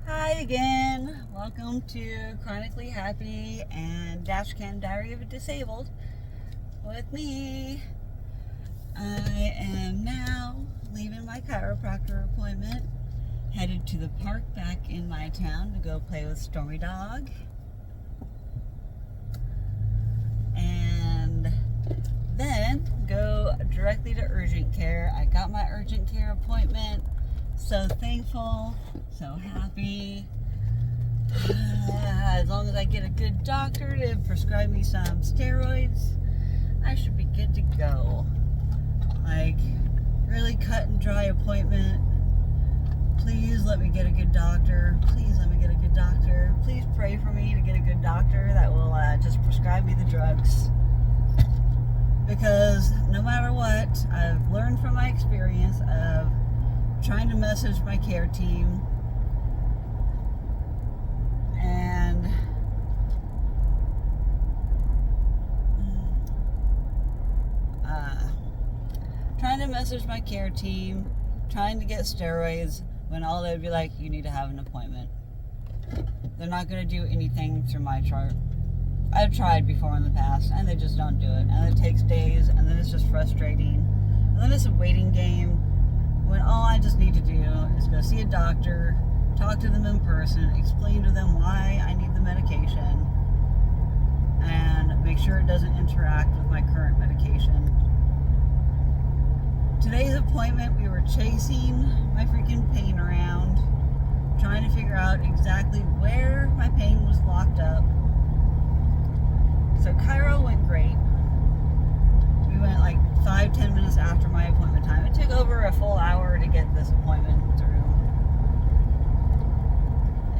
Hi again. Welcome to Chronically Happy and Dashcam Diary of a Disabled with me. I am now leaving my chiropractor appointment, headed to the park back in my town to go play with Stormy Dog. And then go directly to urgent care. I got my urgent care appointment. So thankful, so happy. As long as I get a good doctor to prescribe me some steroids, I should be good to go. Like, really cut and dry appointment. Please let me get a good doctor. Please let me get a good doctor. Please pray for me to get a good doctor that will just prescribe me the drugs. Because no matter what, I've learned from my experience of trying to message my care team and trying to get steroids when all they'd be like, you need to have an appointment. They're not going to do anything through my chart. I've tried before in the past and they just don't do it, and it takes days, and then it's just frustrating, and then it's a waiting game when all I just need to do is go see a doctor, talk to them in person, explain to them why I need the medication, and make sure it doesn't interact with my current medication. Today's appointment, we were chasing my freaking pain around, trying to figure out exactly where my pain was locked up. So chiro went great. We went like 5-10 minutes after my appointment time. It took over a full hour to get this appointment through.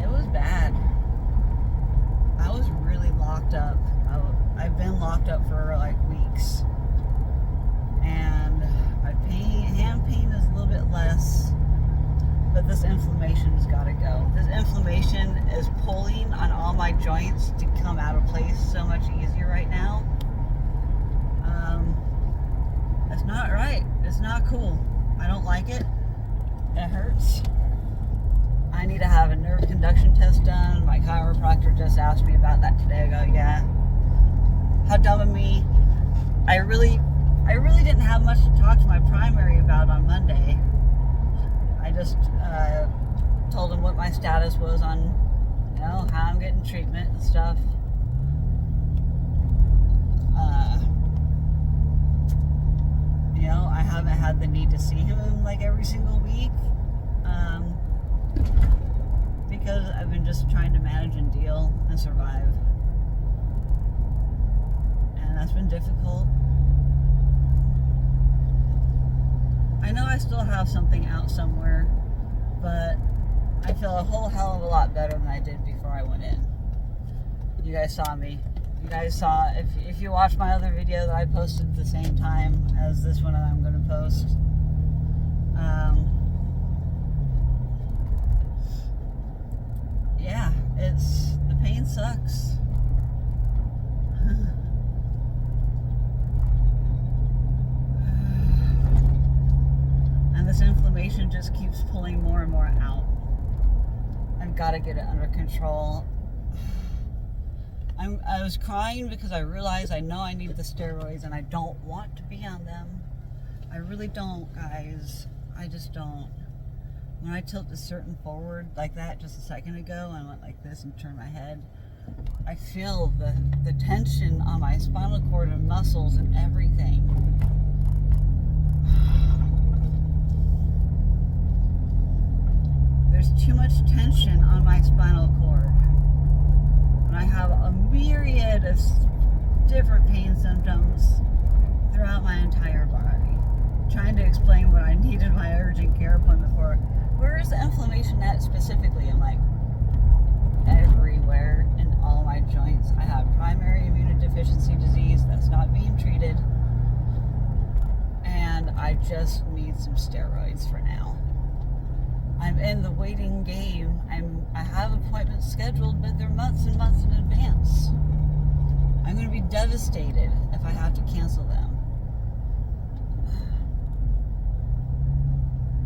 It was bad. I was really locked up. I've been locked up for like weeks. And my hand pain is a little bit less, but this inflammation's got to go. This inflammation is pulling on all my joints to come out of place so much easier right now. It's not right. It's not cool. I don't like it. It hurts. I need to have a nerve conduction test done. My chiropractor just asked me about that today. I go, yeah. How dumb of me. I really didn't have much to talk to my primary about on Monday. I just told him what my status was on, how I'm getting treatment and stuff. I haven't had the need to see him like every single week, because I've been just trying to manage and deal and survive, and that's been difficult. I know I still have something out somewhere, but I feel a whole hell of a lot better than I did before I went in. You guys saw me. You guys saw, if you watched my other video that I posted at the same time as this one that I'm going to post. Yeah, the pain sucks. And this inflammation just keeps pulling more and more out. I've got to get it under control. I was crying because I realized I know I need the steroids and I don't want to be on them. I really don't, guys. I just don't. When I tilt the certain forward like that just a second ago and I went like this and turned my head, I feel the tension on my spinal cord and muscles and everything. There's too much tension on my spinal cord. And I have a myriad of different pain symptoms throughout my entire body. Trying to explain what I needed my urgent care appointment for. Where is the inflammation at specifically? I'm like, everywhere in all my joints. I have primary immunodeficiency disease that's not being treated. And I just need some steroids for now. I'm in the waiting game. I have appointments scheduled, but they're months and months in advance. I'm going to be devastated if I have to cancel them.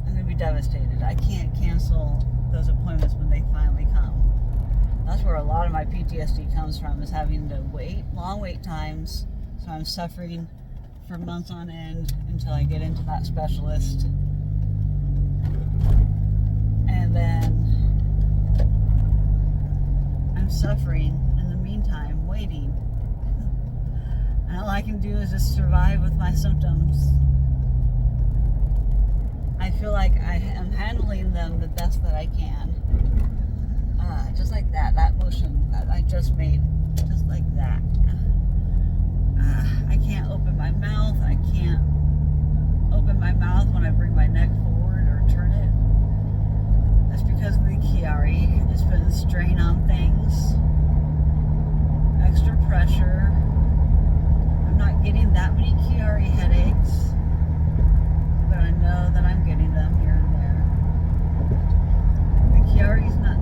I'm going to be devastated. I can't cancel those appointments when they finally a lot of my PTSD comes from, is having to wait, long wait times. So I'm suffering for months on end until I get into that specialist. And then I'm suffering in the meantime, waiting. And all I can do is just survive with my symptoms. I feel like I am handling them the best that I can. Just like that motion that I just made, just like that. I can't open my mouth. I can't open my mouth when I bring my neck forward or turn it. That's because of the Chiari. It's been a strain on things. Extra pressure. I'm not getting that many Chiari headaches, but I know that I'm getting them here and there. The Chiari's not.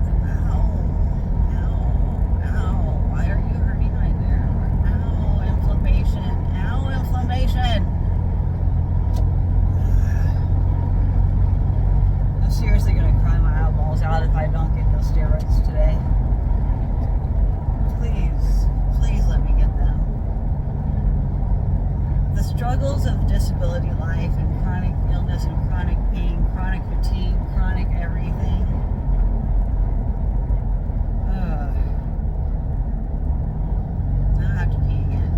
Why are you hurting right there? Ow, inflammation. Ow, inflammation. I'm seriously going to cry my eyeballs out if I don't get those steroids today. Please let me get them. The struggles of disability life and chronic illness and chronic pain, chronic fatigue, chronic everything. Now I have to pee again.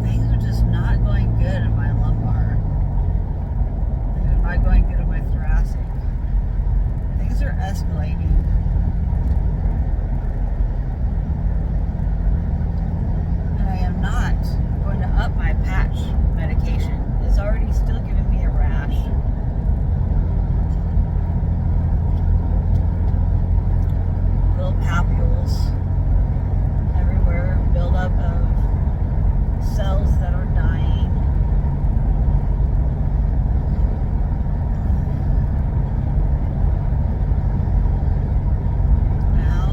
Things are just not going good in my lumbar. Things are not going good in my thoracic. Things are escalating. And I am not going to up my patch medication. It's already still giving me a rash. Little papules everywhere, buildup of cells that are dying. Now,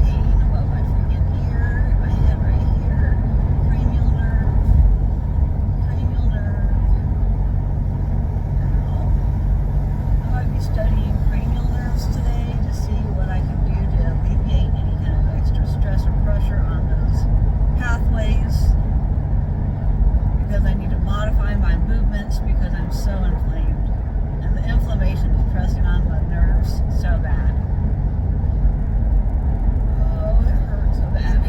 pain above my freaking ear, my head right here, cranial nerve. Ow. I might be studying cranial nerves today to see what I can do to alleviate any kind of extra stress or pressure on those pathways, because I need to modify my movements because I'm so inflamed, and the inflammation is pressing on the nerves so bad. Oh, it hurts so bad.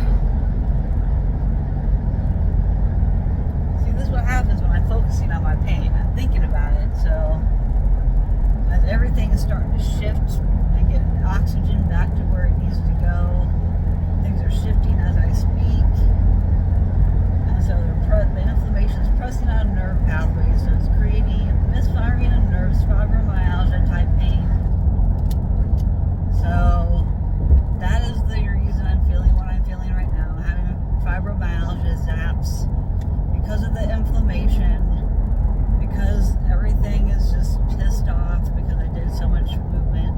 See, this is what happens when I'm focusing on my pain. I'm thinking about it, so as everything is starting to shift and get oxygen back to where it needs to go, things are shifting as I speak, and so the inflammation is pressing on nerve pathways, so it's creating misfiring of nerves, fibromyalgia type pain. So that is the reason I'm feeling what I'm feeling right now. I'm having fibromyalgia zaps because of the inflammation, because everything is just pissed off because I did so much movement.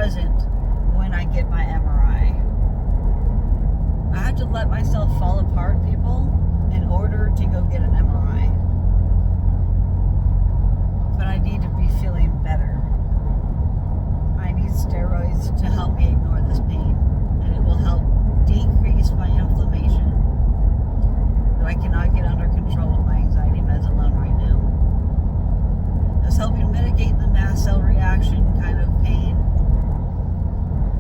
present when I get my MRI. I have to let myself fall apart, people, in order to go get an MRI. But I need to be feeling better. I need steroids to help me ignore this pain, and it will help decrease my inflammation. But I cannot get under control with my anxiety meds alone right now. It's helping mitigate the mast cell reaction kind of pain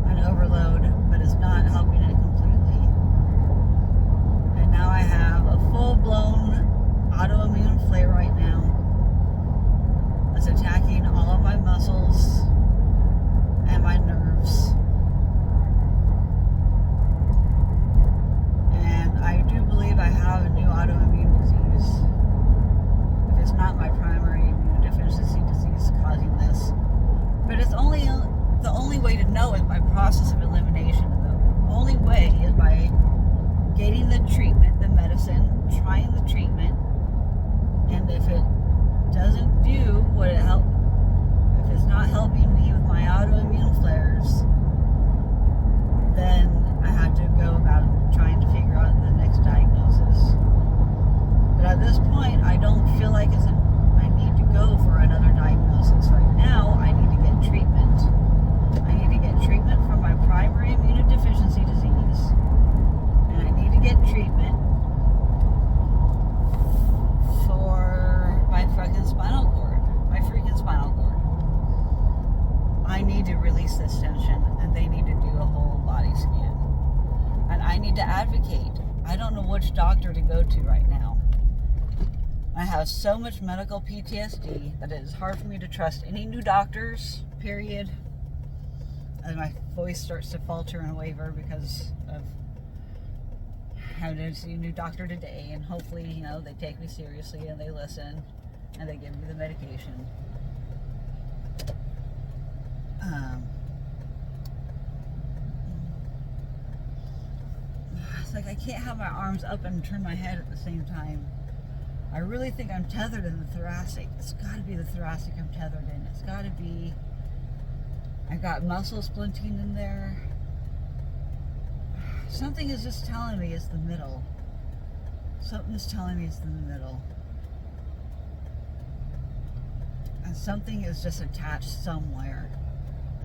and overload, but it's not helping it completely. And now I have a full-blown autoimmune flare right now that's attacking all of my muscles and my nerves. And I do believe I have a new autoimmune disease. If it's not my primary immunodeficiency disease causing this. But it's only the only way to know is by process of elimination. The only way is by getting the treatment, the medicine, trying the treatment, and if it doesn't do what it helped, if it's not helping me with my autoimmune flares, then I have to go about trying to figure out the next diagnosis. But at this point, I don't feel like I need to go for another diagnosis. Right now, I need to get treatment. I need to get treatment for my primary immunodeficiency disease, and I need to get treatment for my freaking spinal cord. I need to release this tension, and they need to do a whole body scan. And I need to advocate. I don't know which doctor to go to right now. I have so much medical PTSD that it is hard for me to trust any new doctors, period. And my voice starts to falter and waver because of having to see a new doctor today. And hopefully, they take me seriously and they listen and they give me the medication. It's like I can't have my arms up and turn my head at the same time. I really think I'm tethered in the thoracic. It's got to be the thoracic I'm tethered in. It's got to be. I got muscle splinting in there. Something is just telling me it's the middle. Something's telling me it's in the middle. And something is just attached somewhere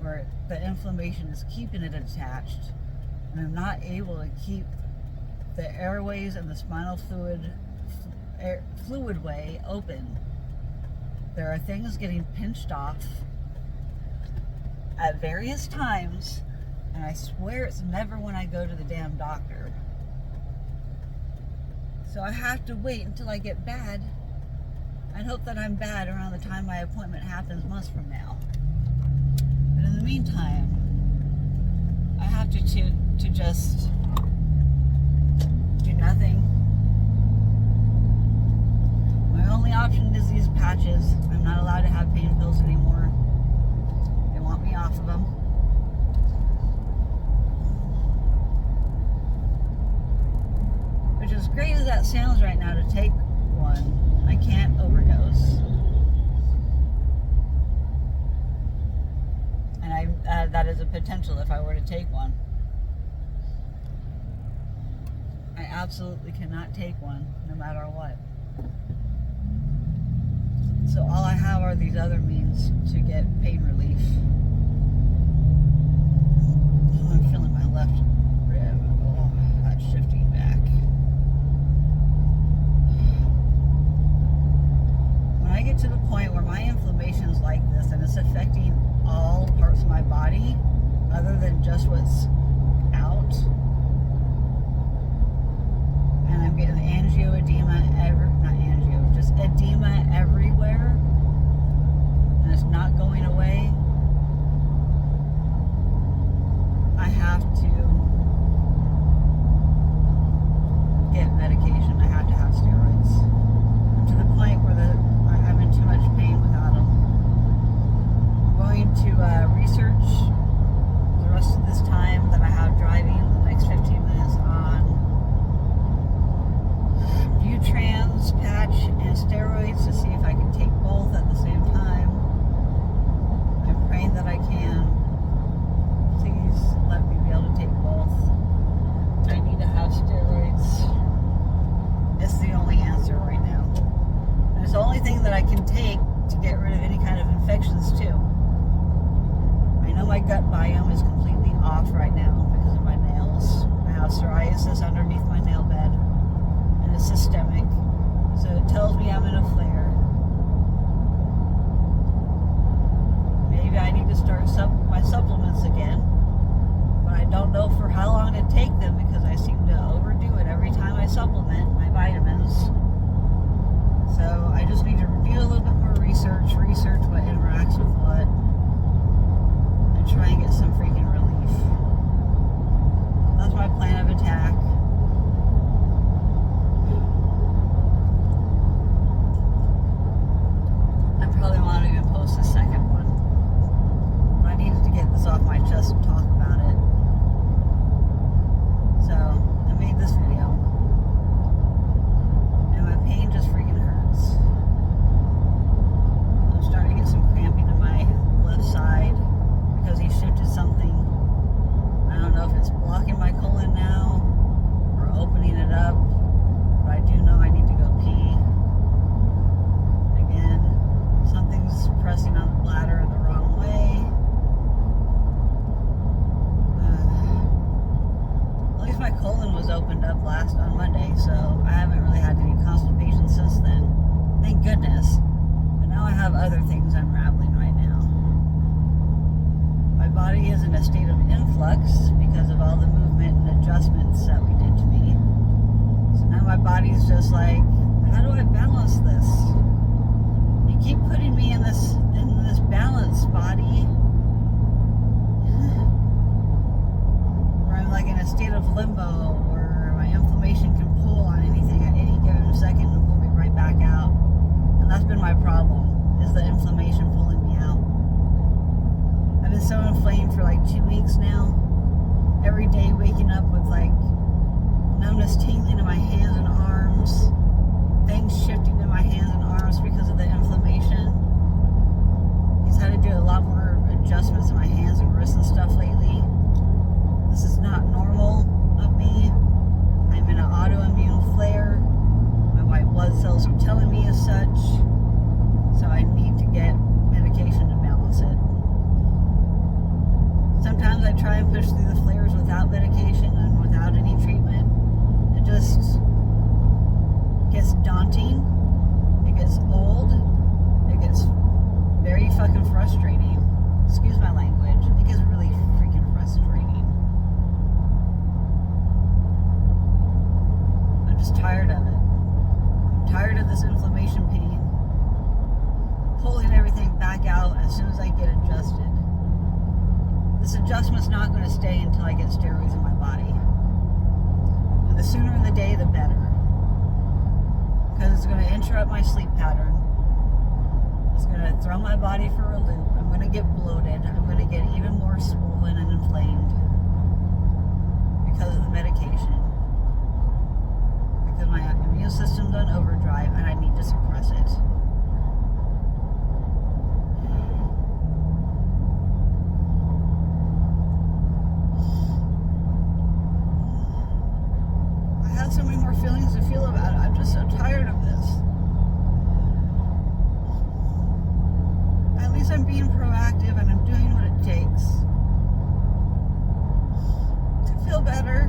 where the inflammation is keeping it attached. And I'm not able to keep the airways and the spinal fluid way open. There are things getting pinched off at various times, and I swear it's never when I go to the damn doctor. So I have to wait until I get bad and hope that I'm bad around the time my appointment happens months from now. But in the meantime, I have to just do nothing. My only option is these patches. I'm not allowed to have pain pills anymore. They want me off of them. Which, as great as that sounds right now to take one, I can't overdose. And that is a potential if I were to take one. I absolutely cannot take one, no matter what. So all I have are these other means to get pain relief. Oh, I'm feeling my left rib. Oh, that's shifting back. When I get to the point where my inflammation is like this and it's affecting all parts of my body other than just what's out, and I'm getting angioedema just edema everywhere, and it's not going away, I have to get medication. I have to have steroids. I'm to the point where I'm in too much pain without them. I'm going to research the rest of this time that I have driving, the next 15 minutes, on Butrans patch and steroids to see if I can take both at the same time. I'm praying that I can. microbiome is completely off right now because of my nails. I have psoriasis underneath my nail bed, and it's systemic. So it tells me I'm in a flare. Maybe I need to start my supplements again, but I don't know for how long to take them because I seem to overdo it every time I supplement my vitamins. So I just need to do a little bit more research what interacts with what, and try and get some freaking relief. That's my plan of attack. I probably won't even post the second one, but I needed to get this off my chest and talk about it. So I made this video, and my pain just freaking hurts. I'm starting to get some cramping in my left side because he shifted something. I don't know if it's blocking my colon now or opening it up, but I do know I need to go pee. Again, something's pressing on the bladder in the wrong way. At least my colon was opened up on Monday, so I haven't really had any constipation since then. Thank goodness. But now I have other things unraveling right now. My body is in a state of influx because of all the movement and adjustments that we did to me. So now my body's just like, how do I balance this? You keep putting me in this balance, body. Where I'm like in a state of limbo, where my inflammation can pull on anything at any given second and pull me right back out. And that's been my problem, is the inflammation pulling me out. I've been so inflamed for like 2 weeks now. Every day waking up with like numbness tingling in my hands and arms. Things shifting in my hands and arms because of the inflammation. He's had to do a lot more adjustments in my hands and wrists and stuff lately. This is not normal of me. I'm in an autoimmune flare. My white blood cells are telling me as such. So I need to get medication to balance it. Sometimes I try and push through the flares without medication and without any treatment. It just gets daunting. It gets old. It gets very fucking frustrating. Excuse my language. It gets really freaking frustrating. I'm just tired of it. I'm tired of this inflammation pain. Pulling everything back out as soon as I get adjusted. This adjustment's not going to stay until I get steroids in my body. And the sooner in the day, the better. Because it's going to interrupt my sleep pattern. It's going to throw my body for a loop. I'm going to get bloated. I'm going to get even more swollen and inflamed because of the medication. Because my immune system's on overdrive and I need to suppress it. I have so many more feelings to feel about it. I'm just so tired of this. At least I'm being proactive and I'm doing what it takes to feel better.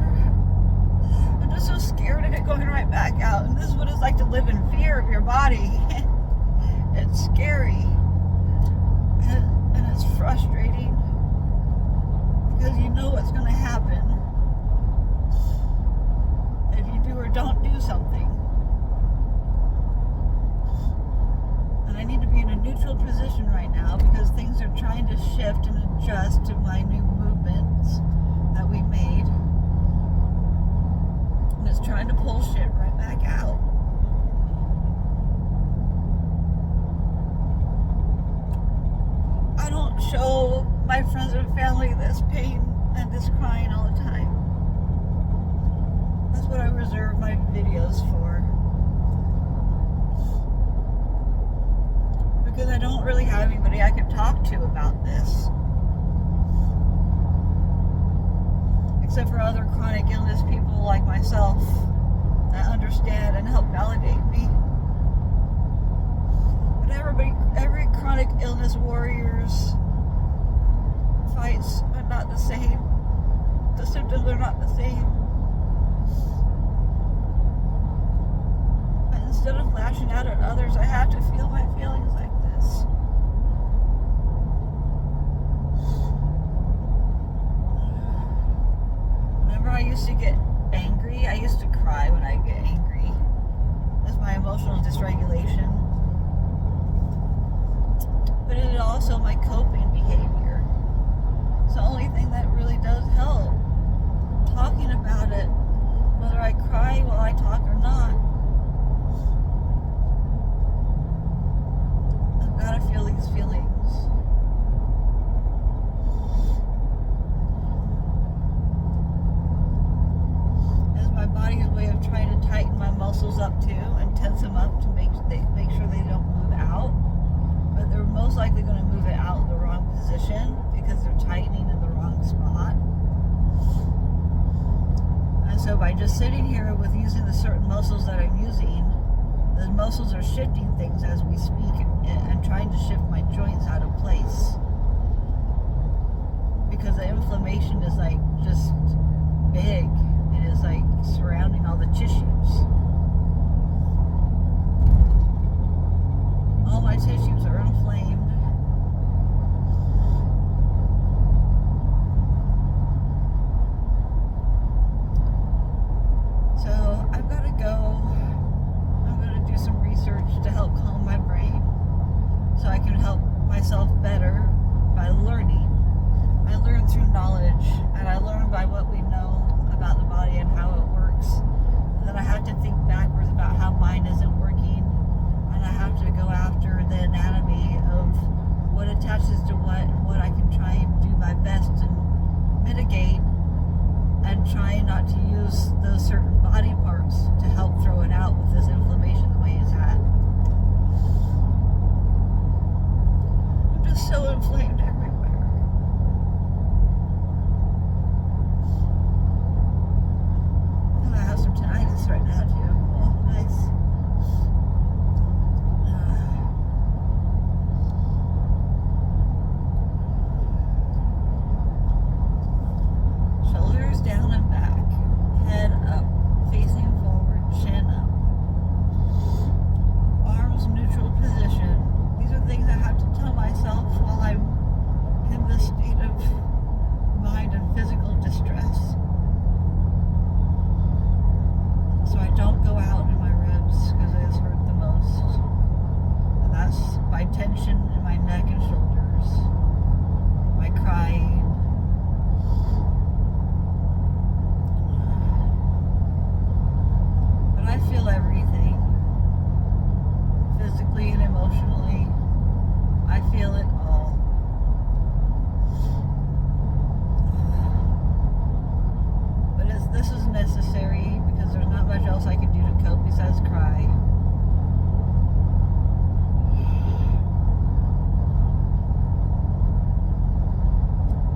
I'm just so scared of it going right back out. And this is what it's like to live in fear of your body. It's scary. And it's frustrating. Because you know what's going to happen if you do or don't do something. And I need to be in a neutral position right now because things are trying to shift and adjust to my new movements that we made. And it's trying to pull shit right back out. I don't show my friends and family this pain and this crying all the time. That's what I reserve my videos for. Because I don't really have anybody I can talk to about this. Except for other chronic illness people like myself that understand and help validate me. But every chronic illness warriors fights they're not the same. The symptoms are not the same. And instead of lashing out at others, I have to feel my feelings like this. Whenever I used to get angry, I used to cry when I get angry. That's my emotional dysregulation. But it is also my coping behavior. It's the only thing that really does help. Talking about it, whether I cry while I talk or not. I've got to feel these feelings. It's my body's way of trying to tighten my muscles up too and tense them up to make sure they don't move out. But they're most likely going to move it out in the wrong position because they're tightening in the wrong spot. And so by just sitting here with using the certain muscles that I'm using, the muscles are shifting things as we speak and trying to shift my joints out of place. Because the inflammation is like just big. It is like surrounding all the tissues. All my tissues are inflamed. So I've got to go. I'm going to do some research to help calm my brain so I can help myself better by learning. I learn through knowledge, and I learn by what we know about the body and how it works. And then I have to think backwards about how mine isn't working. And I have to go after the anatomy of what attaches to what I can try and do my best and mitigate, and try not to use those certain body parts to help throw it out with this inflammation the way it's at. I'm just so inflamed everywhere. And I have some tinnitus right now too. Oh, nice. Shoulders down and back, head up, facing forward, chin up. Arms neutral position. These are things I have to tell myself while I'm in this state of mind and physical distress. So I don't go out in my ribs because it has hurt the most. And that's by tension in my neck and shoulders, by crying. But I feel everything, physically and emotionally. I feel it all. But this is necessary because there's not much else I can do to cope besides cry.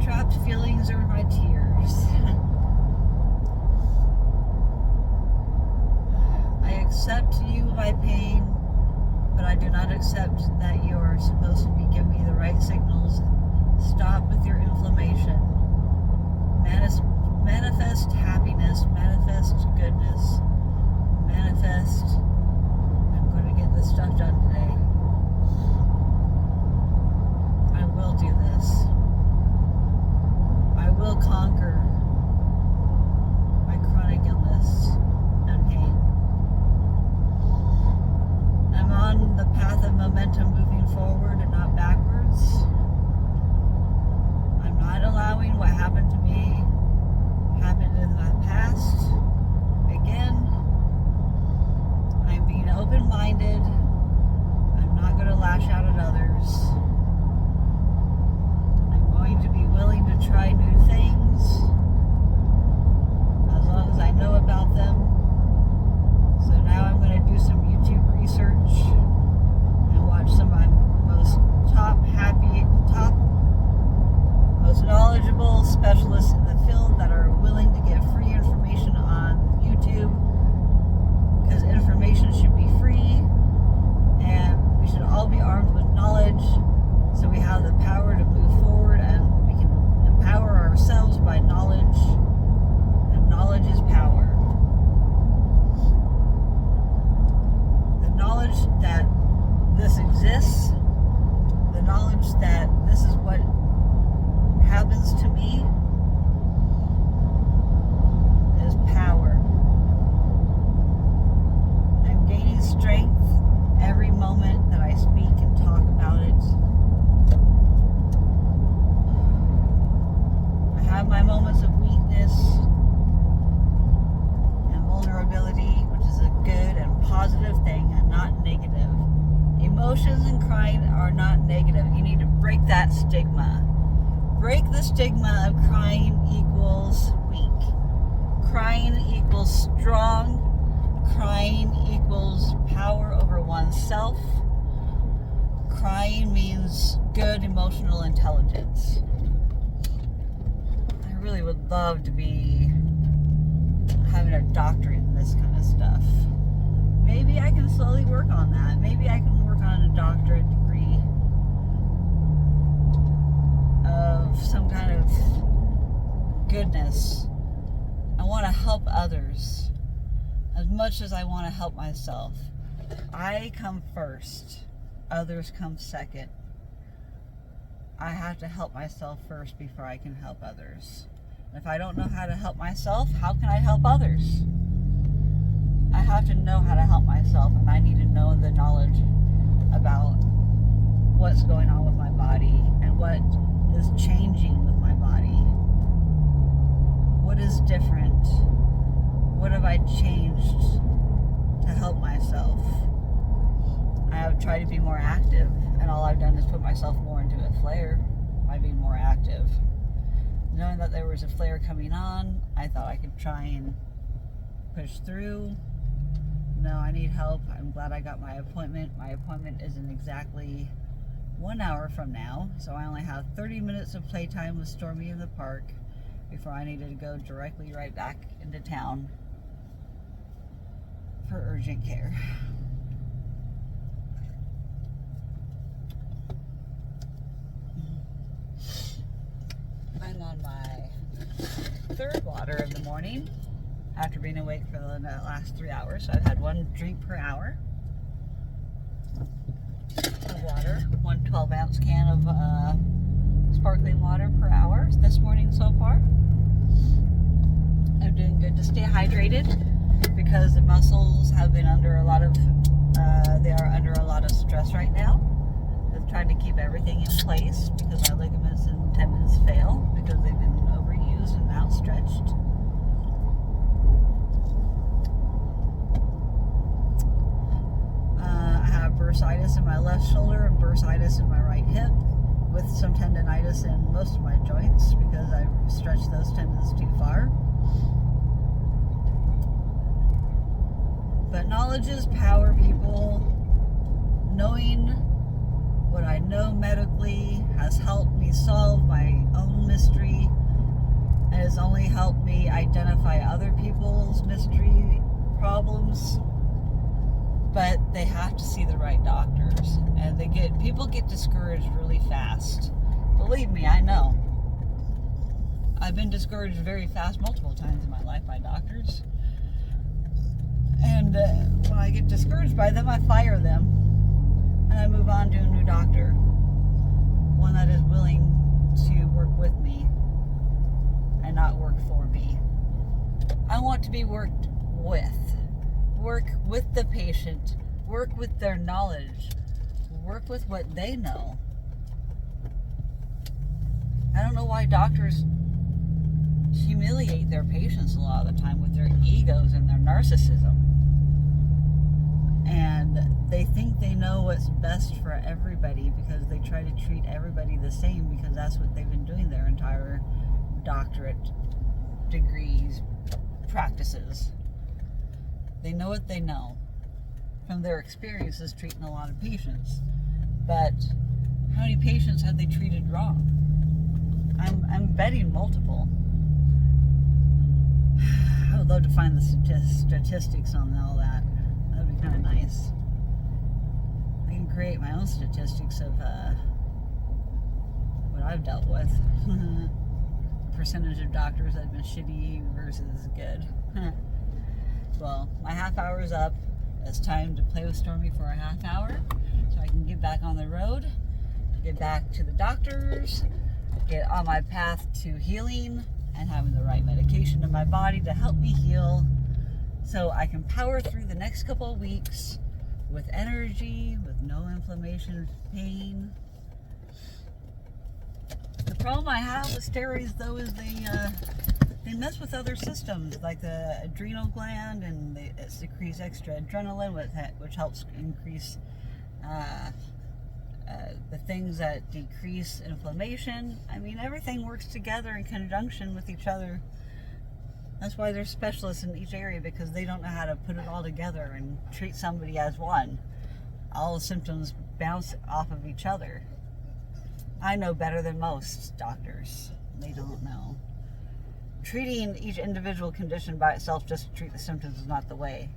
Trapped feelings are my tears. I accept you, my pain, but I do not accept that you are supposed to be giving me the right signals. Stop with your inflammation. Manifest happiness, manifest goodness, manifest, I'm going to get this stuff done today. I will do this. I will conquer my chronic illness and pain. I'm on the path of momentum moving forward and not backwards. I'm not allowing what happened to me happened in the past again. I'm being open-minded. I'm not going to lash out at others. I'm going to be willing to try new things as long as I know about them. So now I'm going to do some YouTube research and watch some of my most most knowledgeable specialists in the field that are willing to give free information on YouTube, because information should be free and we should all be armed with knowledge so we have the power to move forward and we can empower happens to me is power. I'm gaining strength every moment that I speak and talk about it. I have my moments of weakness and vulnerability, which is a good and positive thing and not negative. Emotions and crying are not negative. You need to break that stigma. Break the stigma of crying equals weak. Crying equals strong. Crying equals power over oneself. Crying means good emotional intelligence. I really would love to be having a doctorate in this kind of stuff. Maybe I can slowly work on that. Maybe I can work on a doctorate degree of some kind of goodness. I want to help others as much as I want to help myself. I come first. Others come second. I have to help myself first before I can help others. If I don't know how to help myself, how can I help others? I have to know how to help myself, and I need to know the knowledge about what's going on with my body and what is changing with my body. What is different? What have I changed to help myself? I have tried to be more active, and all I've done is put myself more into a flare by being more active. Knowing that there was a flare coming on, I thought I could try and push through. No, I need help. I'm glad I got my appointment. My appointment is in exactly 1 hour from now, so I only have 30 minutes of playtime with Stormy in the park before I needed to go directly right back into town for urgent care. I'm on my third water of the morning after being awake for the last 3 hours. So I've had 1 drink per hour of water, 1 12-ounce can of sparkling water per hour this morning so far. I'm doing good to stay hydrated because the muscles have been under a lot of, they are under a lot of stress right now. I've tried to keep everything in place because my ligaments and tendons fail because they've been overused and outstretched. I have bursitis in my left shoulder and bursitis in my right hip, with some tendonitis in most of my joints because I've stretched those tendons too far. But knowledge is power, people. Knowing what I know medically has helped me solve my own mystery. It has only helped me identify other people's mystery problems. But they have to see the right doctors, and people get discouraged really fast. Believe me, I know. I've been discouraged very fast multiple times in my life by doctors. And when I get discouraged by them, I fire them. And I move on to a new doctor. One that is willing to work with me and not work for me. I want to be worked with. Work with the patient. Work with their knowledge. Work with what they know. I don't know why doctors humiliate their patients a lot of the time with their egos and their narcissism. And they think they know what's best for everybody because they try to treat everybody the same because that's what they've been doing their entire doctorate degrees practices. They know what they know from their experiences treating a lot of patients. But how many patients have they treated wrong? I'm betting multiple. I would love to find the statistics on all that. That would be kind of nice. I can create my own statistics of what I've dealt with. Percentage of doctors that have been shitty versus good. Well, my half hour is up. It's time to play with Stormy for a half hour so I can get back on the road, get back to the doctors, get on my path to healing and having the right medication in my body to help me heal so I can power through the next couple of weeks with energy, with no inflammation, pain. The problem I have with steroids, though, is they mess with other systems, like the adrenal gland, and it secretes extra adrenaline, which helps increase the things that decrease inflammation. I mean, everything works together in conjunction with each other. That's why there's specialists in each area, because they don't know how to put it all together and treat somebody as one. All the symptoms bounce off of each other. I know better than most doctors. They don't know. Treating each individual condition by itself just to treat the symptoms is not the way.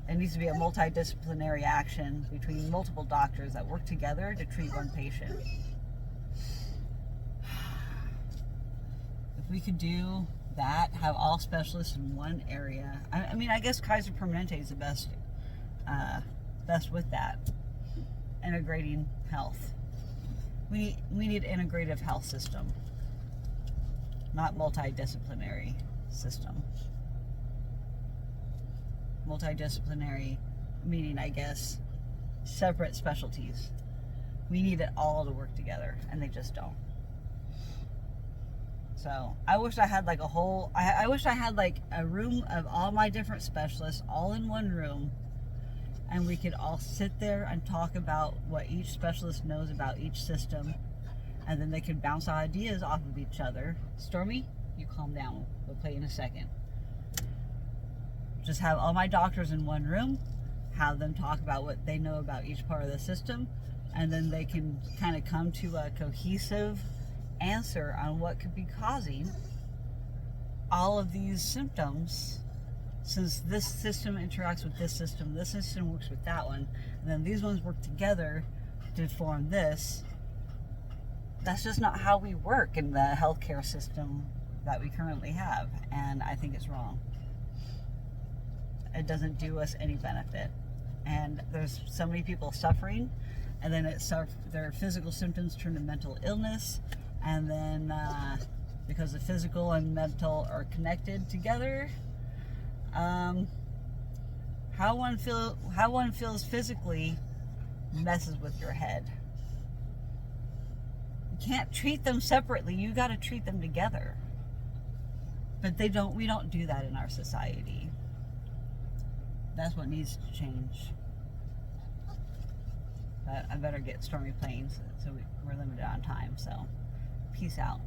It needs to be a multidisciplinary action between multiple doctors that work together to treat one patient. If we could do that, have all specialists in one area. I mean, I guess Kaiser Permanente is the best with that. Integrating health. We need an integrative health system, not multidisciplinary system. Multidisciplinary meaning, I guess, separate specialties. We need it all to work together, and they just don't. So I wish I had like I wish I had like a room of all my different specialists all in one room, and we could all sit there and talk about what each specialist knows about each system, and then they could bounce ideas off of each other. Stormy, you calm down. We'll play in a second. Just have all my doctors in one room, have them talk about what they know about each part of the system, and then they can kind of come to a cohesive answer on what could be causing all of these symptoms, since this system interacts with this system works with that one, and then these ones work together to form this. That's just not how we work in the healthcare system that we currently have, and I think it's wrong. It doesn't do us any benefit, and there's so many people suffering, and then their physical symptoms turn to mental illness, and then because the physical and mental are connected together, how one feels physically messes with your head. You can't treat them separately. You got to treat them together. But we don't do that in our society. That's what needs to change. But I better get Stormy playing, so we're limited on time. So, peace out.